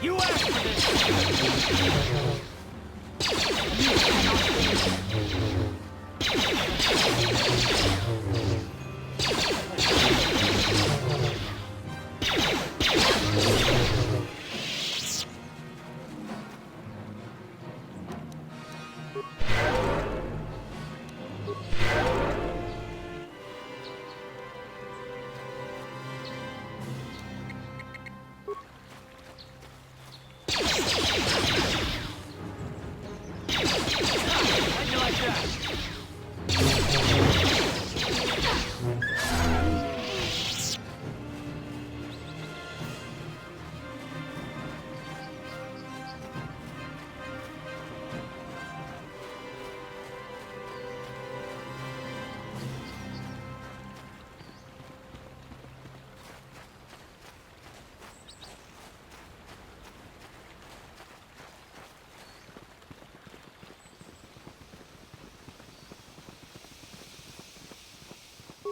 You asked for this!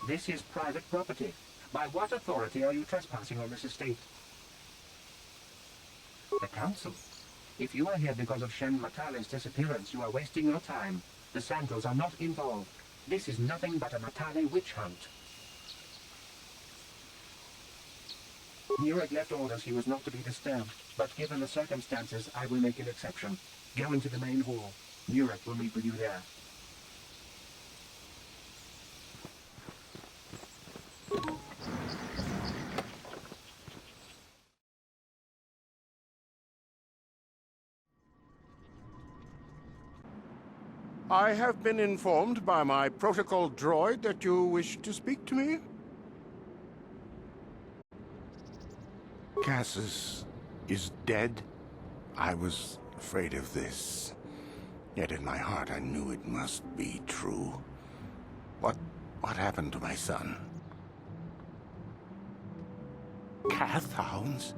This is private property. By what authority are you trespassing on this estate? The council. If you are here because of Shen Matale's disappearance, you are wasting your time. The Santos are not involved. This is nothing but a Matale witch hunt. Nurek left orders he was not to be disturbed, but given the circumstances, I will make an exception. Go into the main hall. Nurek will meet with you there. I have been informed by my protocol droid that you wish to speak to me. Cassius is dead? I was afraid of this. Yet in my heart I knew it must be true. What happened to my son? Cath hounds?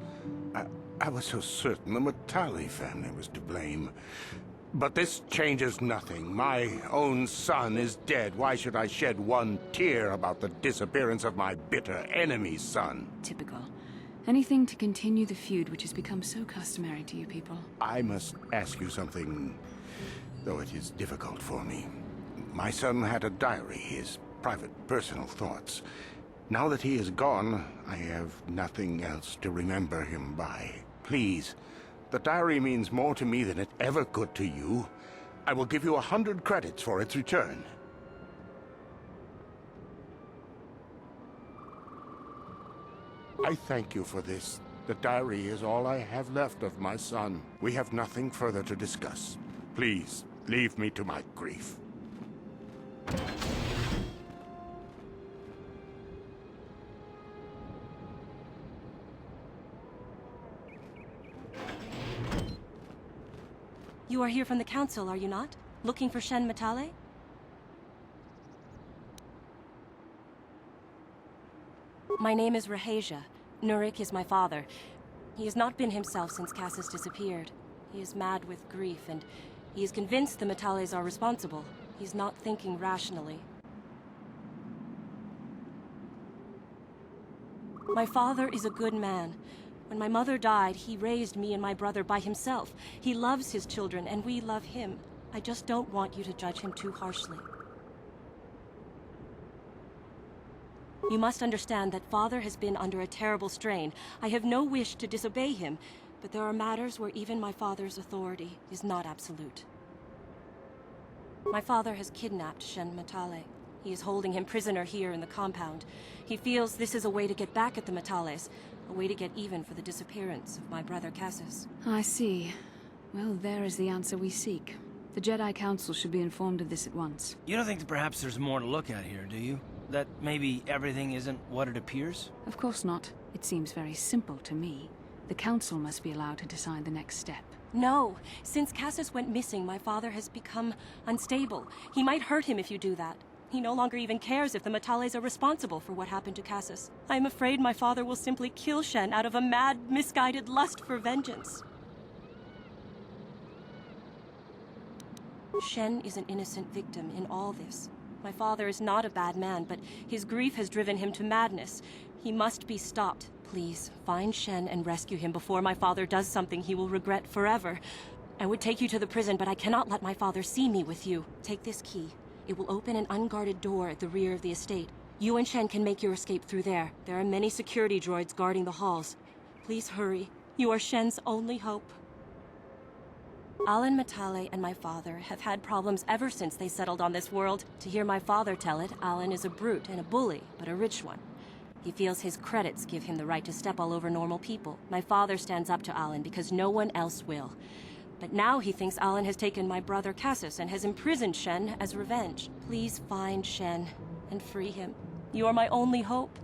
I was so certain the Matale family was to blame. But this changes nothing. My own son is dead. Why should I shed one tear about the disappearance of my bitter enemy's son? Typical. Anything to continue the feud which has become so customary to you people. I must ask you something, though it is difficult for me. My son had a diary, his private, personal thoughts. Now that he is gone, I have nothing else to remember him by. Please. The diary means more to me than it ever could to you. I will give you 100 credits for its return. I thank you for this. The diary is all I have left of my son. We have nothing further to discuss. Please, leave me to my grief. You are here from the council, are you not? Looking for Shen Matale? My name is Rahasia. Nurek is my father. He has not been himself since Cassius disappeared. He is mad with grief, and he is convinced the Matales are responsible. He's not thinking rationally. My father is a good man. When my mother died, he raised me and my brother by himself. He loves his children, and we love him. I just don't want you to judge him too harshly. You must understand that Father has been under a terrible strain. I have no wish to disobey him, but there are matters where even my father's authority is not absolute. My father has kidnapped Shen Matale. He is holding him prisoner here in the compound. He feels this is a way to get back at the Matales, a way to get even for the disappearance of my brother Cassius. I see. Well, there is the answer we seek. The Jedi Council should be informed of this at once. You don't think that perhaps there's more to look at here, do you? That maybe everything isn't what it appears? Of course not. It seems very simple to me. The Council must be allowed to decide the next step. No. Since Cassius went missing, my father has become unstable. He might hurt him if you do that. He no longer even cares if the Matales are responsible for what happened to Cassius. I am afraid my father will simply kill Shen out of a mad, misguided lust for vengeance. Shen is an innocent victim in all this. My father is not a bad man, but his grief has driven him to madness. He must be stopped. Please, find Shen and rescue him before my father does something he will regret forever. I would take you to the prison, but I cannot let my father see me with you. Take this key. It will open an unguarded door at the rear of the estate. You and Shen can make your escape through there. There are many security droids guarding the halls. Please hurry. You are Shen's only hope. Alan Matale and my father have had problems ever since they settled on this world. To hear my father tell it, Alan is a brute and a bully, but a rich one. He feels his credits give him the right to step all over normal people. My father stands up to Alan because no one else will. But now he thinks Alan has taken my brother Cassius and has imprisoned Shen as revenge. Please find Shen and free him. You are my only hope.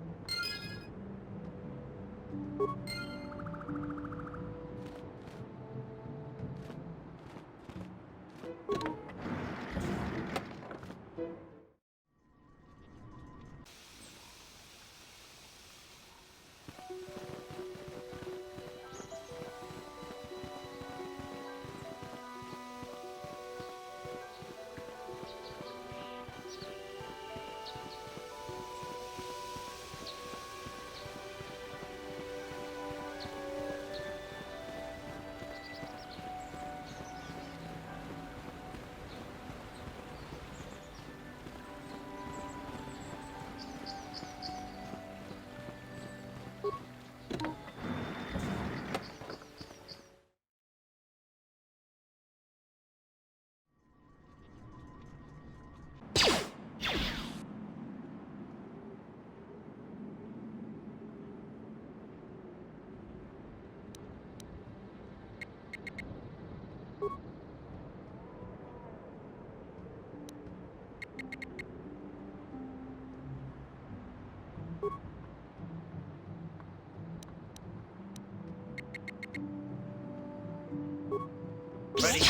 Ready?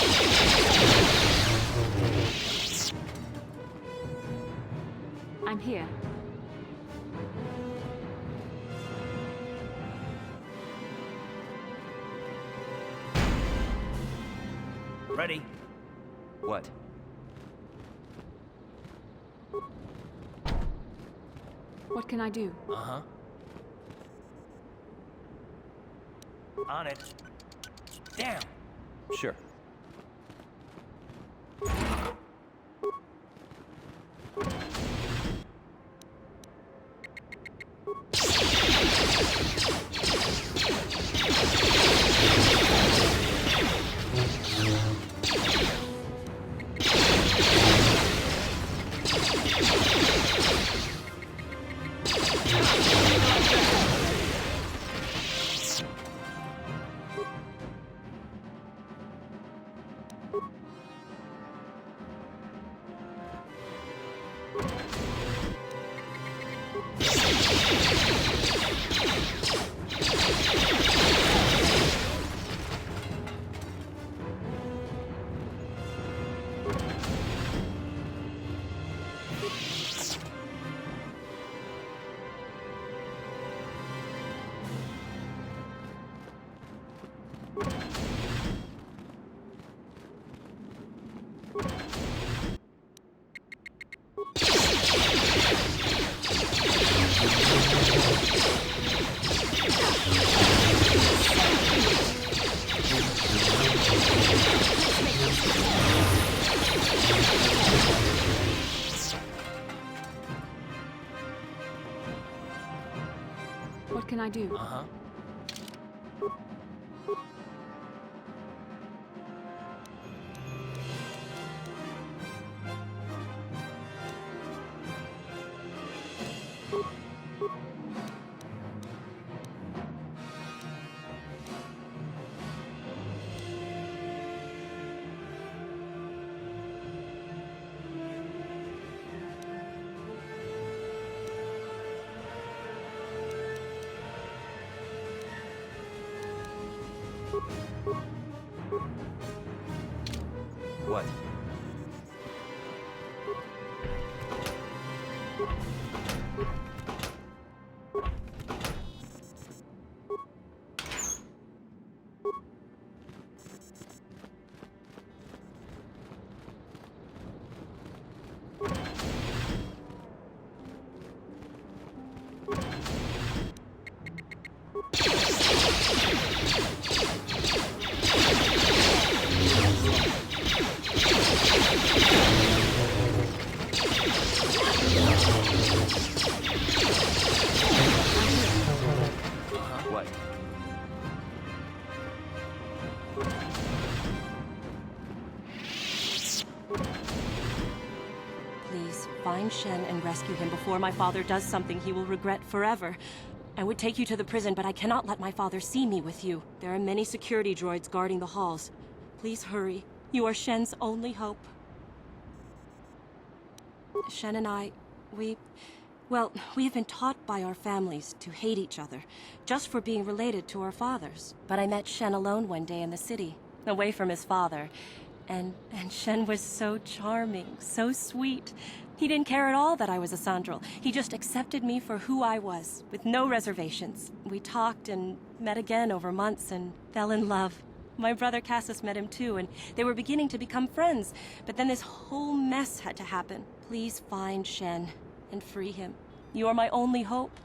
I'm here. Ready? What? What can I do? Uh-huh. On it. Damn! Sure. What can I do? Uh-huh. What? Please, find Shen and rescue him before my father does something he will regret forever. I would take you to the prison, but I cannot let my father see me with you. There are many security droids guarding the halls. Please hurry. You are Shen's only hope. Shen and I, well, we have been taught by our families to hate each other, just for being related to our fathers. But I met Shen alone one day in the city, away from his father. And Shen was so charming, so sweet. He didn't care at all that I was a Sandral. He just accepted me for who I was, with no reservations. We talked and met again over months and fell in love. My brother Cassius met him too, and they were beginning to become friends. But then this whole mess had to happen. Please find Shen and free him. You are my only hope.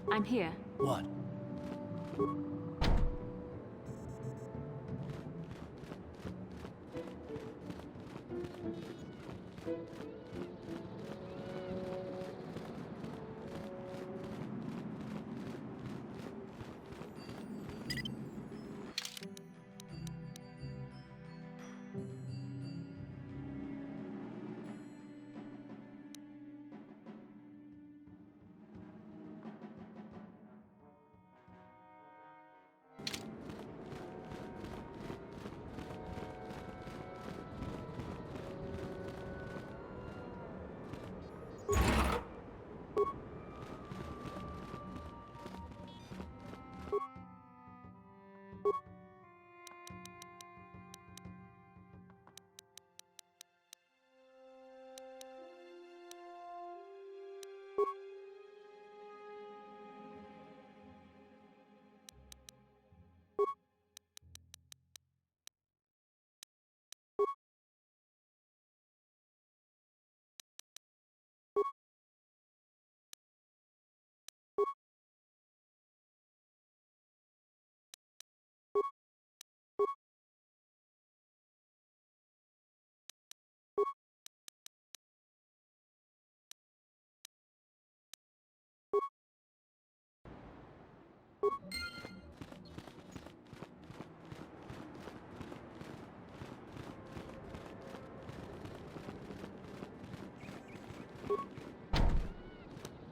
I'm here. What?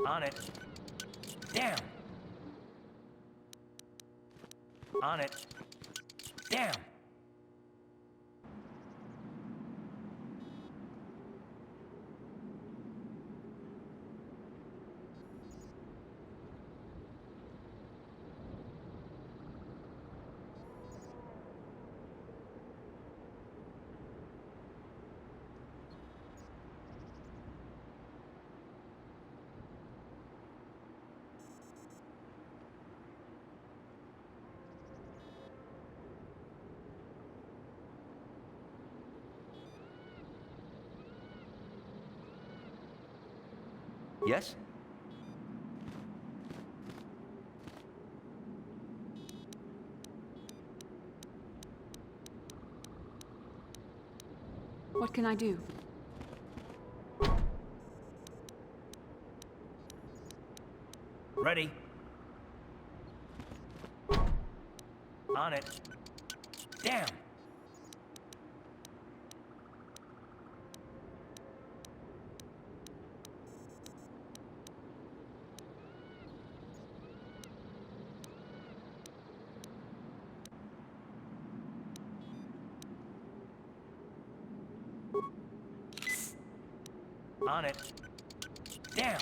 On it. Damn. On it. Damn. Yes? What can I do? Ready? On it. Damn! On it. Damn!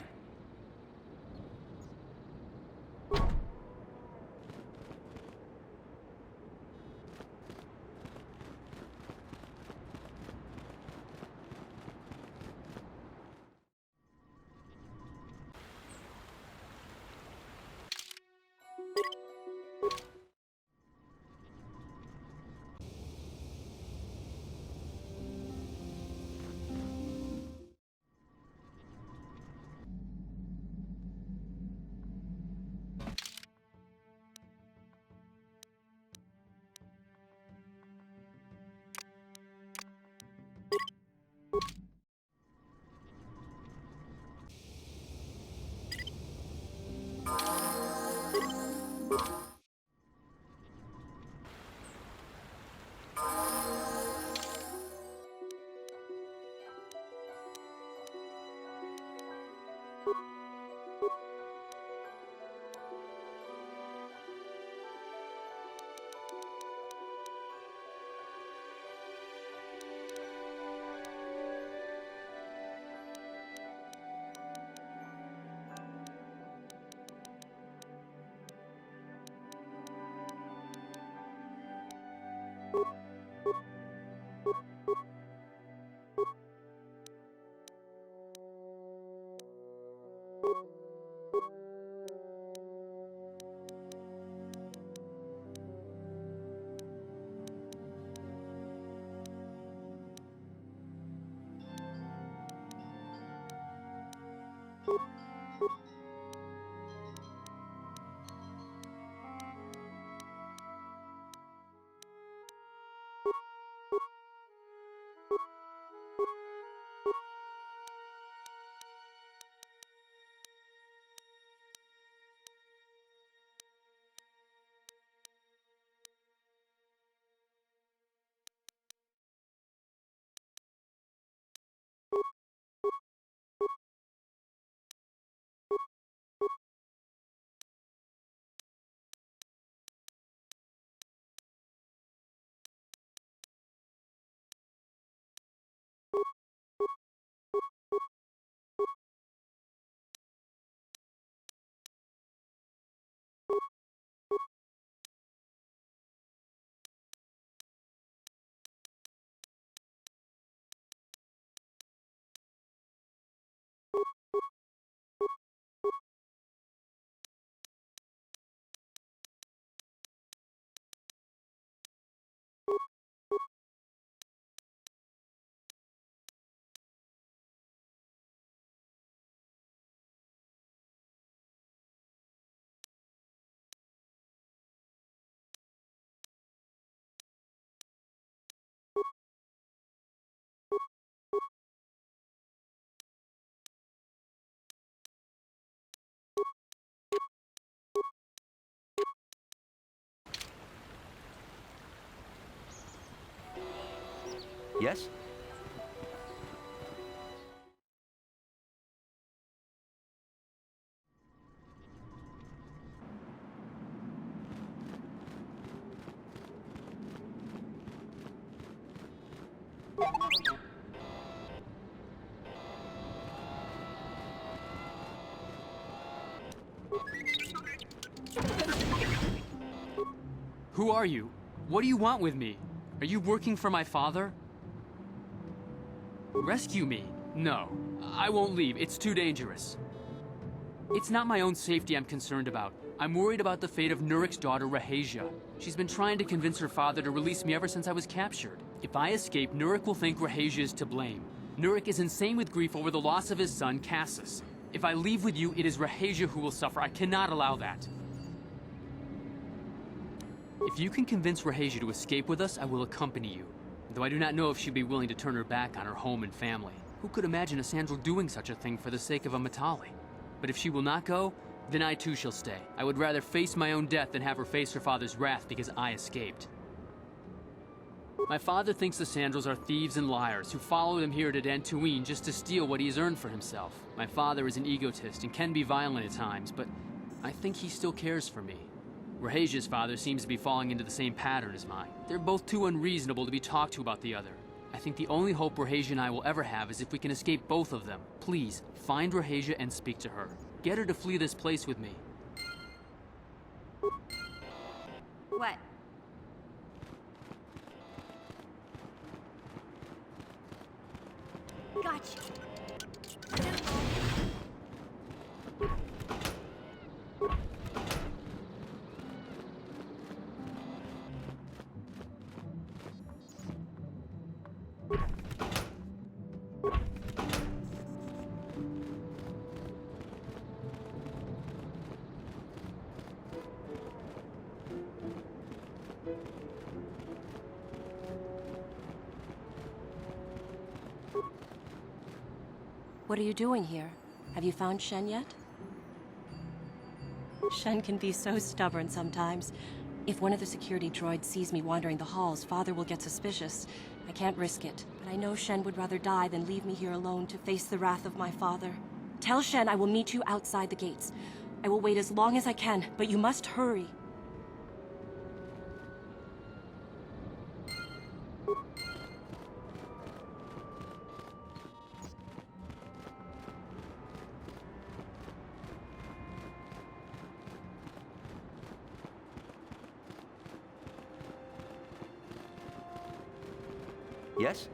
Yes? Who are you? What do you want with me? Are you working for my father? Rescue me? No. I won't leave. It's too dangerous. It's not my own safety I'm concerned about. I'm worried about the fate of Nurik's daughter, Rahasia. She's been trying to convince her father to release me ever since I was captured. If I escape, Nurik will think Rahasia is to blame. Nurik is insane with grief over the loss of his son, Cassus. If I leave with you, it is Rahasia who will suffer. I cannot allow that. If you can convince Rahasia to escape with us, I will accompany you. Though I do not know if she'd be willing to turn her back on her home and family. Who could imagine a Sandral doing such a thing for the sake of a Matali? But if she will not go, then I too shall stay. I would rather face my own death than have her face her father's wrath because I escaped. My father thinks the Sandrals are thieves and liars who followed him here to Dantooine just to steal what he has earned for himself. My father is an egotist and can be violent at times, but I think he still cares for me. Rahasia's father seems to be falling into the same pattern as mine. They're both too unreasonable to be talked to about the other. I think the only hope Rahasia and I will ever have is if we can escape both of them. Please, find Rahasia and speak to her. Get her to flee this place with me. What? Gotcha. What are you doing here? Have you found Shen yet? Shen can be so stubborn sometimes. If one of the security droids sees me wandering the halls, Father will get suspicious. I can't risk it, but I know Shen would rather die than leave me here alone to face the wrath of my father. Tell Shen I will meet you outside the gates. I will wait as long as I can, but you must hurry. Yes?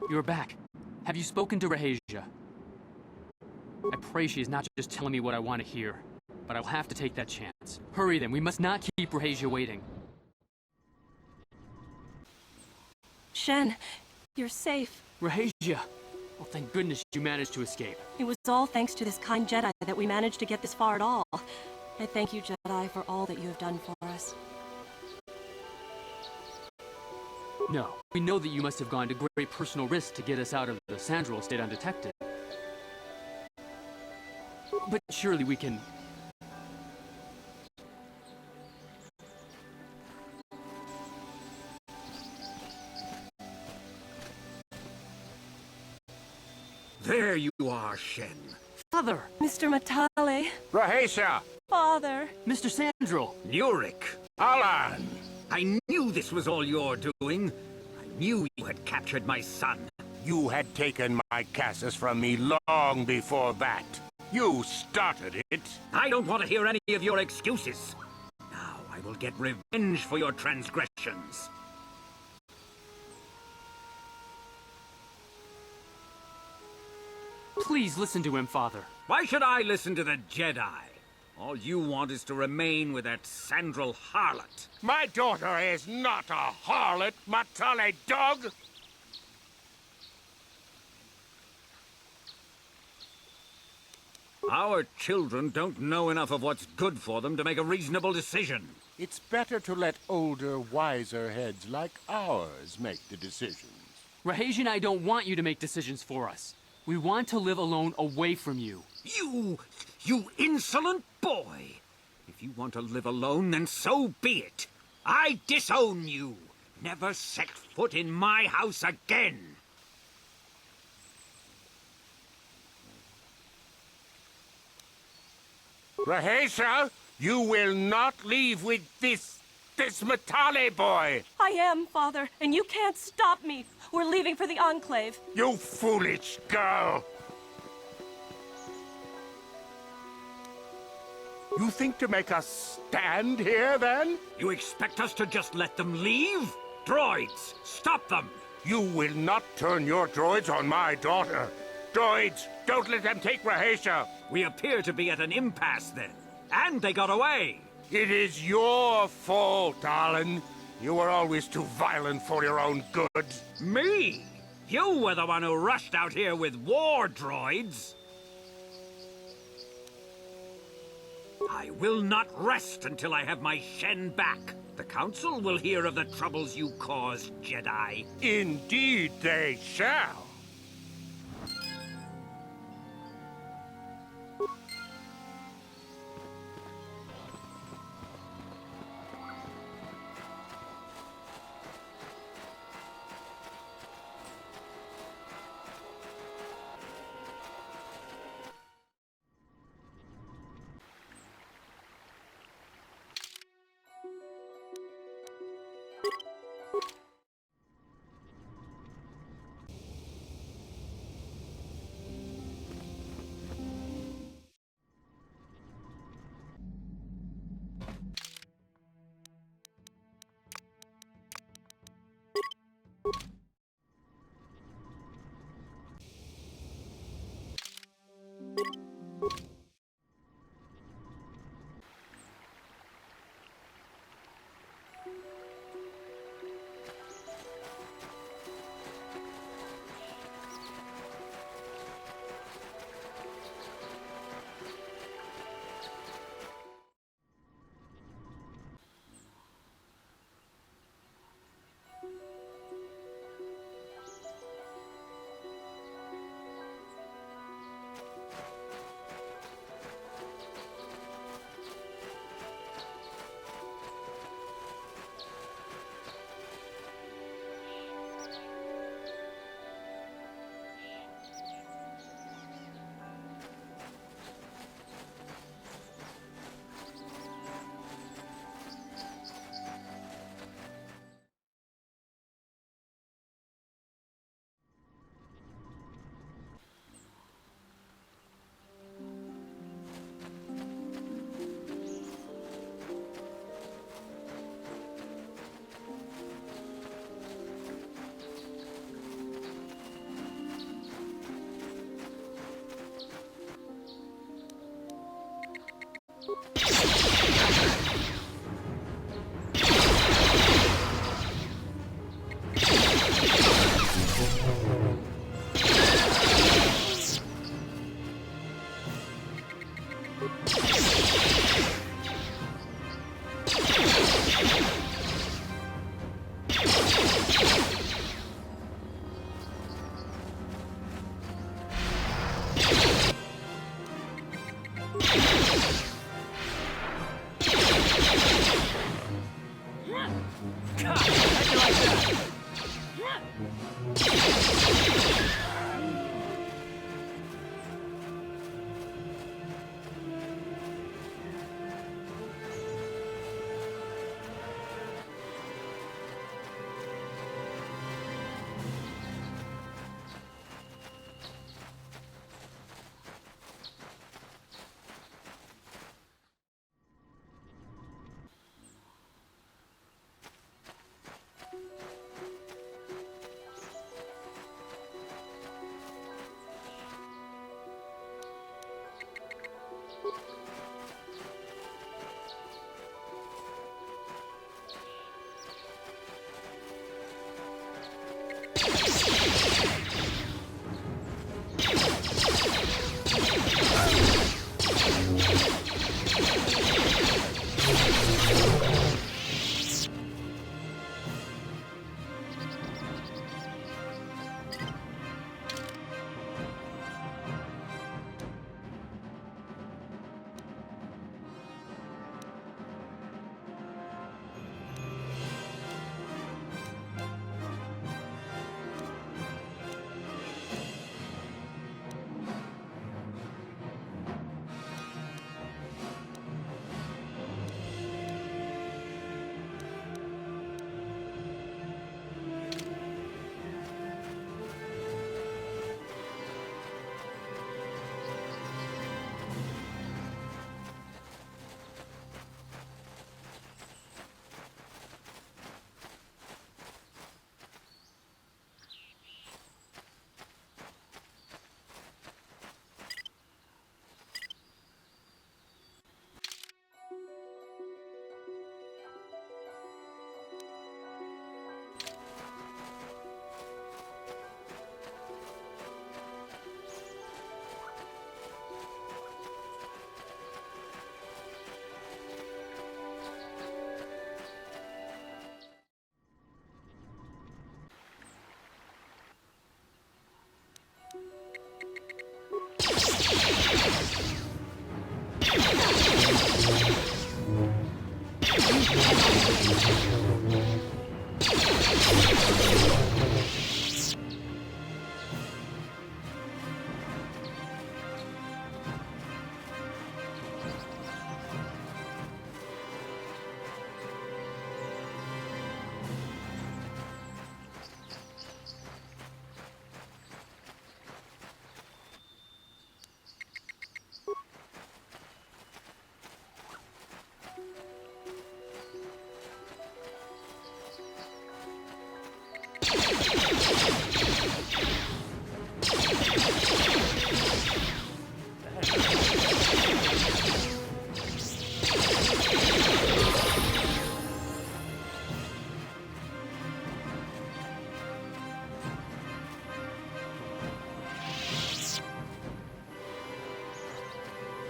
You're back. Have you spoken to Rahasia? I pray she is not just telling me what I want to hear, but I'll have to take that chance. Hurry then, we must not keep Rahasia waiting. Shen, you're safe. Rahasia! Well, thank goodness you managed to escape. It was all thanks to this kind Jedi that we managed to get this far at all. I thank you, Jedi, for all that you have done for us. No, we know that you must have gone to great personal risk to get us out of the Sandral estate undetected. But surely we can... There you are, Shen. Father! Mr. Matale! Rahasia! Father! Mr. Sandral! Nurik! Alan! I knew this was all your doing. I knew you had captured my son. You had taken my Cassus from me long before that. You started it. I don't want to hear any of your excuses. Now I will get revenge for your transgressions. Please listen to him, Father. Why should I listen to the Jedi? All you want is to remain with that Sandral harlot. My daughter is not a harlot, Matale dog! Our children don't know enough of what's good for them to make a reasonable decision. It's better to let older, wiser heads like ours make the decisions. Rahasia and I don't want you to make decisions for us. We want to live alone away from you. You insolent boy! If you want to live alone, then so be it. I disown you. Never set foot in my house again. Rahasia, you will not leave with this Matale boy! I am, Father, and you can't stop me. We're leaving for the Enclave. You foolish girl! You think to make us stand here, then? You expect us to just let them leave? Droids, stop them! You will not turn your droids on my daughter. Droids, don't let them take Rahasia. We appear to be at an impasse, then. And they got away. It is your fault, Alan. You were always too violent for your own good. Me? You were the one who rushed out here with war droids. I will not rest until I have my Shen back. The Council will hear of the troubles you caused, Jedi. Indeed they shall.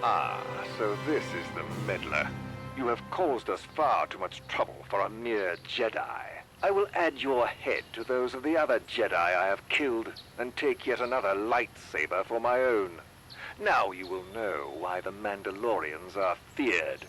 Ah, so this is the meddler. You have caused us far too much trouble for a mere Jedi. I will add your head to those of the other Jedi I have killed, and take yet another lightsaber for my own. Now you will know why the Mandalorians are feared.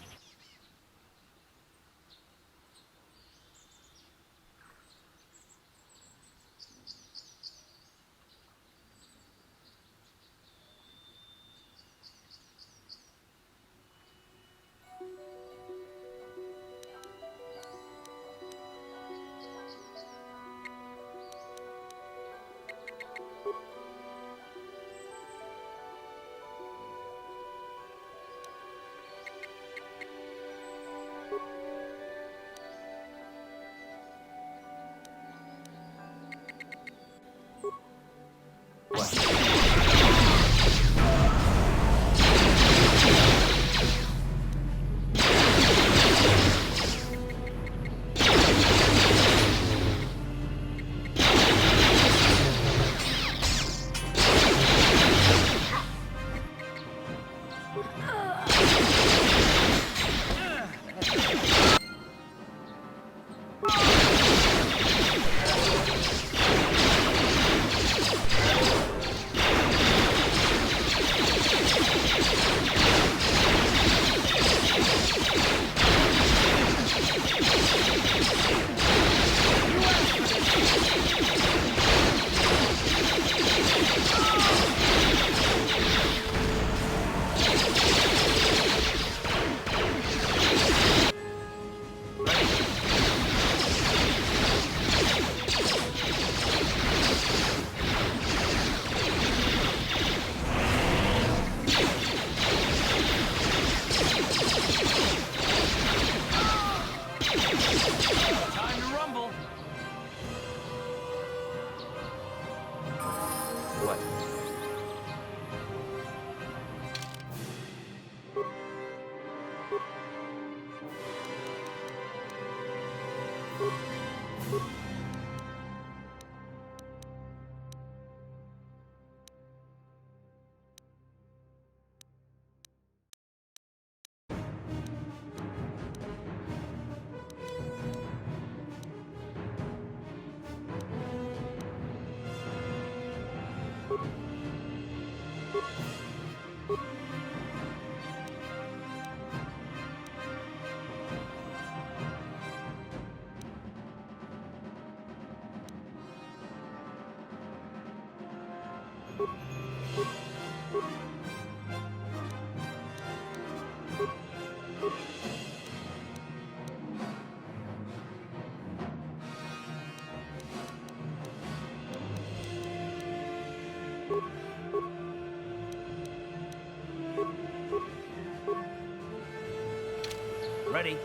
Ready?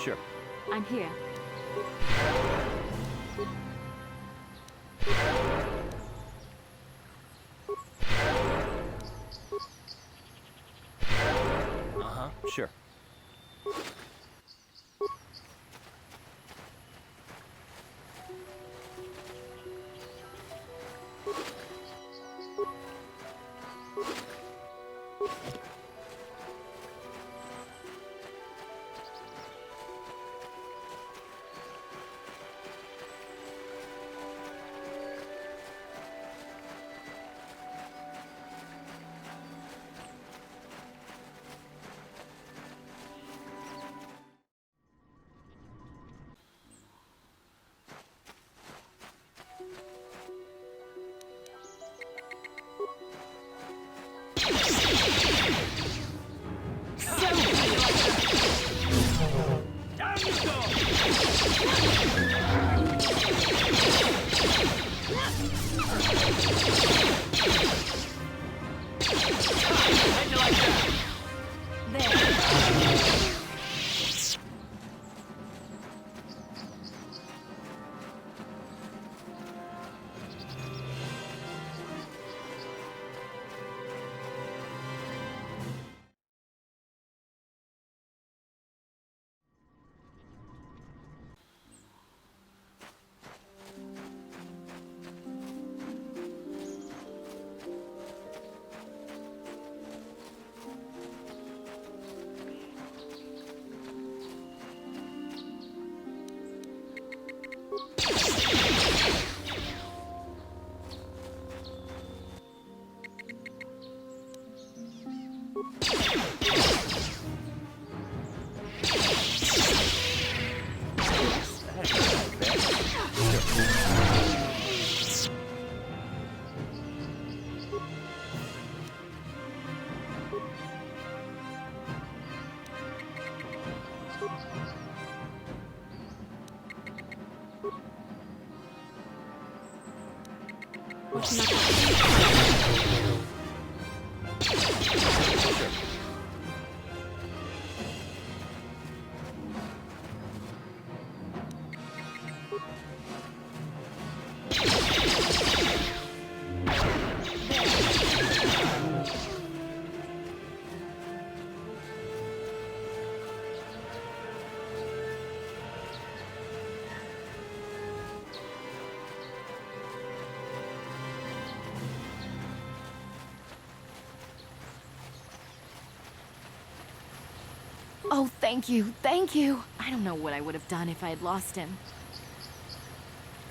Sure. I'm here. Uh-huh. Sure. What can I do? Oh, thank you, thank you. I don't know what I would have done if I had lost him.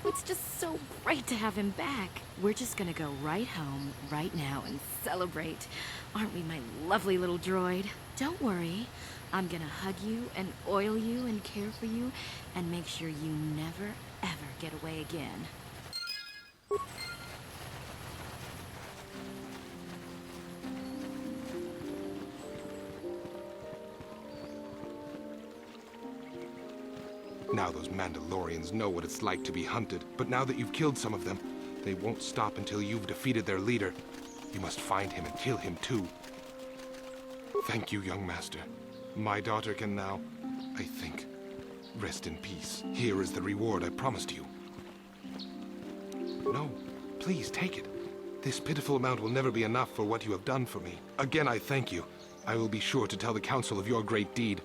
It's just so great to have him back. We're just gonna go right home, right now, and celebrate. Aren't we, my lovely little droid? Don't worry. I'm gonna hug you and oil you and care for you and make sure you never, ever get away again. Now those Mandalorians know what it's like to be hunted, but now that you've killed some of them, they won't stop until you've defeated their leader. You must find him and kill him too. Thank you, young master. My daughter can now, I think, rest in peace. Here is the reward I promised you. No, please take it. This pitiful amount will never be enough for what you have done for me. Again, I thank you. I will be sure to tell the Council of your great deed.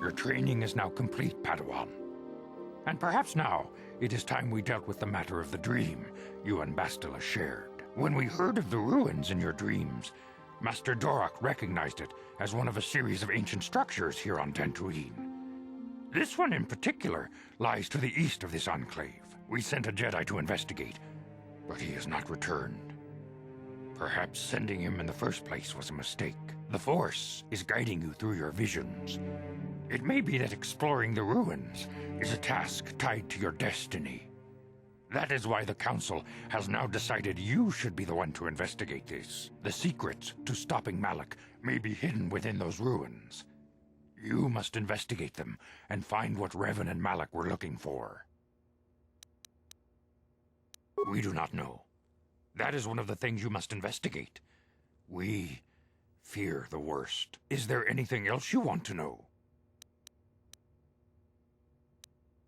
Your training is now complete, Padawan. And perhaps now, it is time we dealt with the matter of the dream you and Bastila shared. When we heard of the ruins in your dreams, Master Dorak recognized it as one of a series of ancient structures here on Dantooine. This one in particular lies to the east of this enclave. We sent a Jedi to investigate, but he has not returned. Perhaps sending him in the first place was a mistake. The Force is guiding you through your visions. It may be that exploring the ruins is a task tied to your destiny. That is why the Council has now decided you should be the one to investigate this. The secrets to stopping Malak may be hidden within those ruins. You must investigate them and find what Revan and Malak were looking for. We do not know. That is one of the things you must investigate. We fear the worst. Is there anything else you want to know?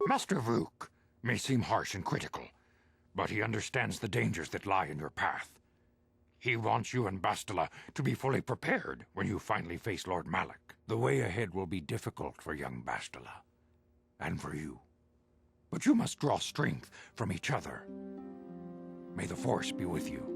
Master Vuk may seem harsh and critical, but he understands the dangers that lie in your path. He wants you and Bastila to be fully prepared when you finally face Lord Malak. The way ahead will be difficult for young Bastila, and for you. But you must draw strength from each other. May the Force be with you.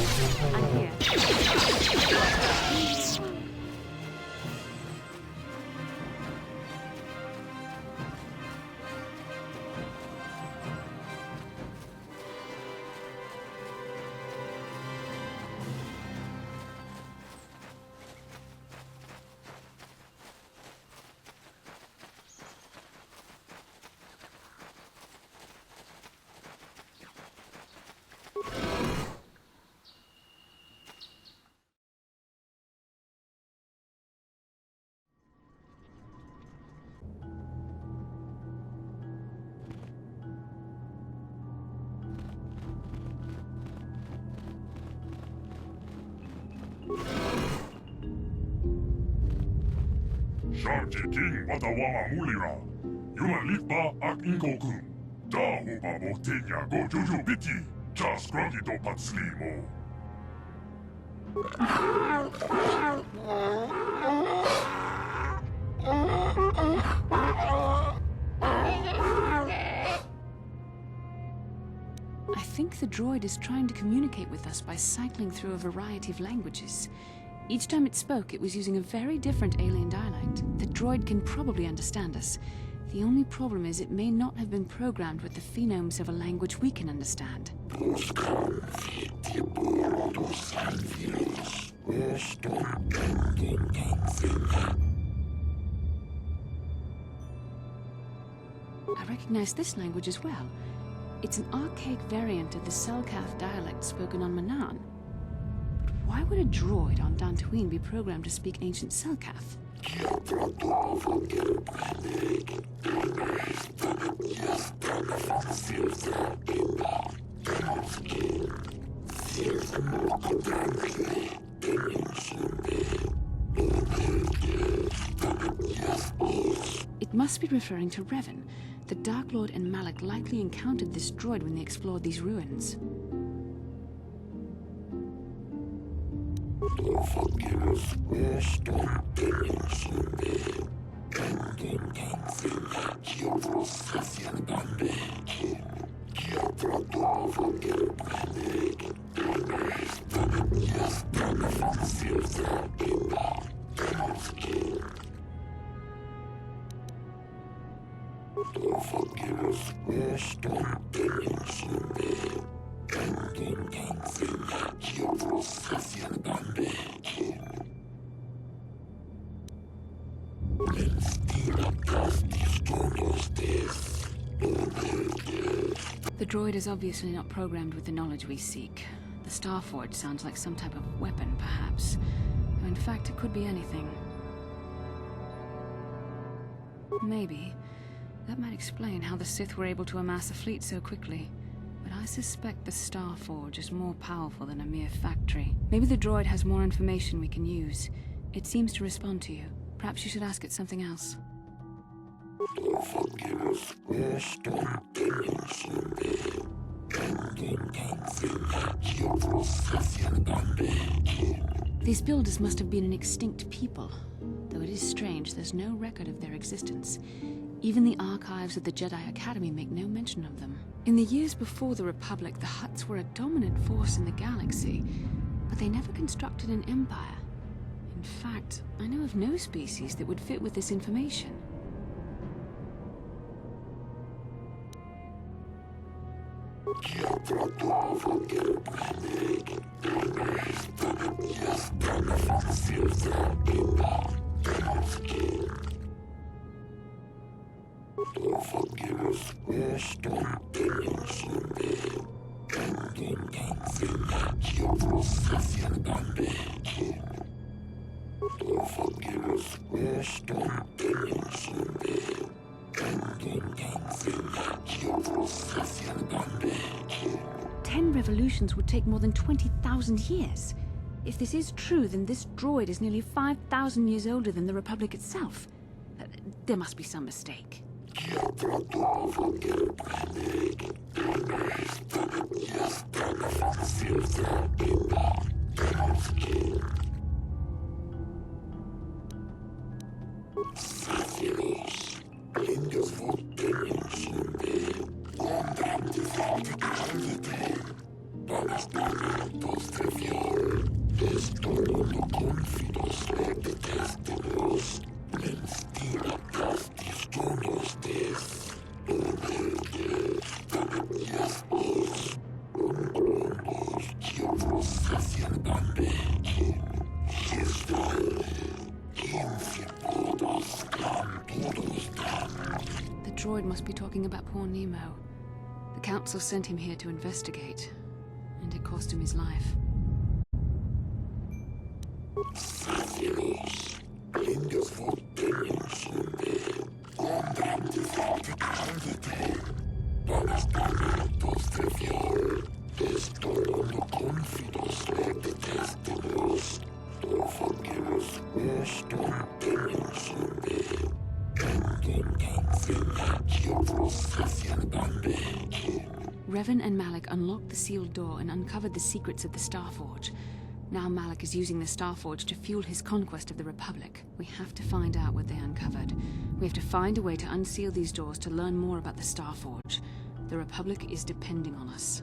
I'm here. Sharti king watawama mulira. Yuan litba ak inkokun. Da huba motenya go juju biti. Jas grungi do patslimo. I think the droid is trying to communicate with us by cycling through a variety of languages. Each time it spoke, it was using a very different alien dialect. The droid can probably understand us. The only problem is it may not have been programmed with the phonemes of a language we can understand. I recognize this language as well. It's an archaic variant of the Selkath dialect spoken on Manan. But why would a droid on Dantooine be programmed to speak ancient Selkath? It must be referring to Revan. The Dark Lord and Malak likely encountered this droid when they explored these ruins. The droid is obviously not programmed with the knowledge we seek. The Starforge sounds like some type of weapon, perhaps. Though in fact, it could be anything. Maybe. That might explain how the Sith were able to amass a fleet so quickly. But I suspect the Starforge is more powerful than a mere factory. Maybe the droid has more information we can use. It seems to respond to you. Perhaps you should ask it something else. These builders must have been an extinct people. Though it is strange, there's no record of their existence. Even the archives of the Jedi Academy make no mention of them. In the years before the Republic, the Hutts were a dominant force in the galaxy, but they never constructed an empire. In fact, I know of no species that would fit with this information. Revolutions would take more than 20,000 years. If this is true, then this droid is nearly 5,000 years older than the Republic itself. There must be some mistake. The droid must be talking about poor Nemo. The Council sent him here to investigate, and it cost him his life. Revan and Malik unlocked the sealed door and uncovered the secrets of the Starforge. Now Malik is using the Starforge to fuel his conquest of the Republic. We have to find out what they uncovered. We have to find a way to unseal these doors to learn more about the Starforge. The Republic is depending on us.